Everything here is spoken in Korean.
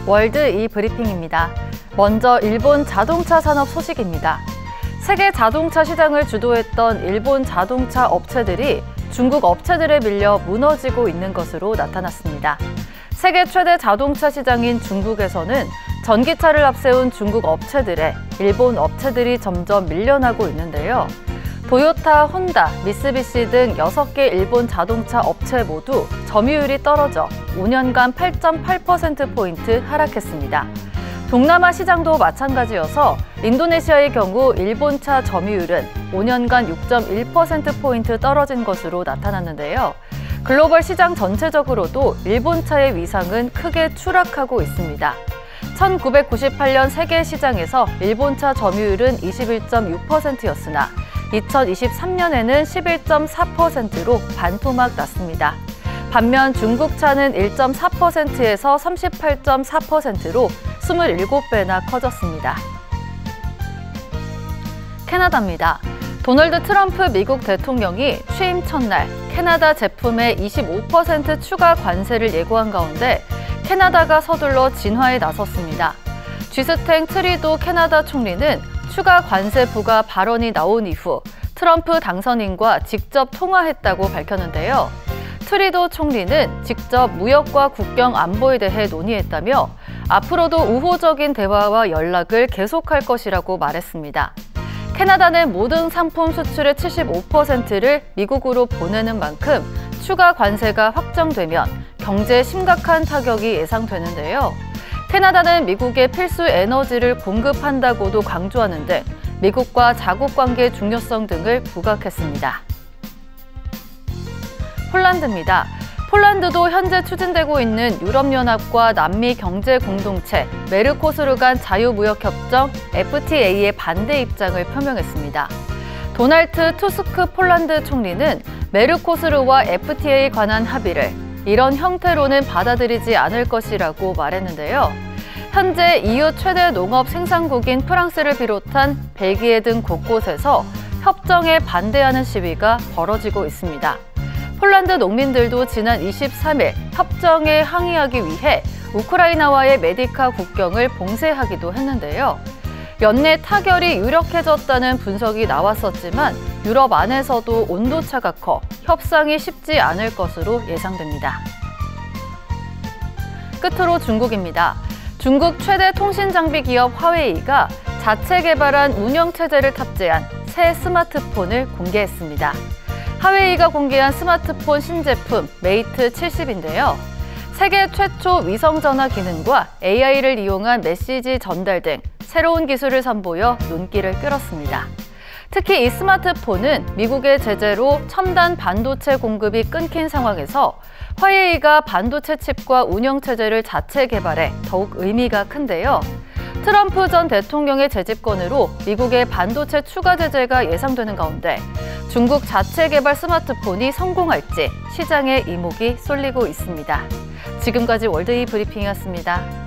월드 이브리핑입니다. 먼저 일본 자동차 산업 소식입니다. 세계 자동차 시장을 주도했던 일본 자동차 업체들이 중국 업체들에 밀려 무너지고 있는 것으로 나타났습니다. 세계 최대 자동차 시장인 중국에서는 전기차를 앞세운 중국 업체들에 일본 업체들이 점점 밀려나고 있는데요. 도요타, 혼다, 미쓰비시 등 6개 일본 자동차 업체 모두 점유율이 떨어져 5년간 8.8%포인트 하락했습니다. 동남아 시장도 마찬가지여서 인도네시아의 경우 일본차 점유율은 5년간 6.1%포인트 떨어진 것으로 나타났는데요. 글로벌 시장 전체적으로도 일본차의 위상은 크게 추락하고 있습니다. 1998년 세계 시장에서 일본차 점유율은 21.6%였으나 2023년에는 11.4%로 반토막 났습니다. 반면 중국차는 1.4%에서 38.4%로 27배나 커졌습니다. 캐나다입니다. 도널드 트럼프 미국 대통령이 취임 첫날 캐나다 제품에 25% 추가 관세를 예고한 가운데 캐나다가 서둘러 진화에 나섰습니다. 쥐스탱 트리도 캐나다 총리는 추가 관세 부과 발언이 나온 이후 트럼프 당선인과 직접 통화했다고 밝혔는데요. 트리도 총리는 직접 무역과 국경 안보에 대해 논의했다며 앞으로도 우호적인 대화와 연락을 계속할 것이라고 말했습니다. 캐나다는 모든 상품 수출의 75%를 미국으로 보내는 만큼 추가 관세가 확정되면 경제에 심각한 타격이 예상되는데요. 캐나다는 미국에 필수 에너지를 공급한다고도 강조하는 등 미국과 자국 관계의 중요성 등을 부각했습니다. 폴란드입니다. 폴란드도 현재 추진되고 있는 유럽연합과 남미 경제공동체 메르코수르 간 자유무역협정 FTA의 반대 입장을 표명했습니다. 도널드 투스크 폴란드 총리는 메르코수르와 FTA에 관한 합의를 이런 형태로는 받아들이지 않을 것이라고 말했는데요. 현재 EU 최대 농업 생산국인 프랑스를 비롯한 벨기에 등 곳곳에서 협정에 반대하는 시위가 벌어지고 있습니다. 폴란드 농민들도 지난 23일 협정에 항의하기 위해 우크라이나와의 메디카 국경을 봉쇄하기도 했는데요. 연내 타결이 유력해졌다는 분석이 나왔었지만 유럽 안에서도 온도차가 커 협상이 쉽지 않을 것으로 예상됩니다. 끝으로 중국입니다. 중국 최대 통신장비 기업 화웨이가 자체 개발한 운영체제를 탑재한 새 스마트폰을 공개했습니다. 화웨이가 공개한 스마트폰 신제품 메이트 70인데요. 세계 최초 위성전화 기능과 AI를 이용한 메시지 전달 등 새로운 기술을 선보여 눈길을 끌었습니다. 특히 이 스마트폰은 미국의 제재로 첨단 반도체 공급이 끊긴 상황에서 화웨이가 반도체 칩과 운영체제를 자체 개발해 더욱 의미가 큰데요. 트럼프 전 대통령의 재집권으로 미국의 반도체 추가 제재가 예상되는 가운데 중국 자체 개발 스마트폰이 성공할지 시장에 이목이 쏠리고 있습니다. 지금까지 월드 이브리핑이었습니다.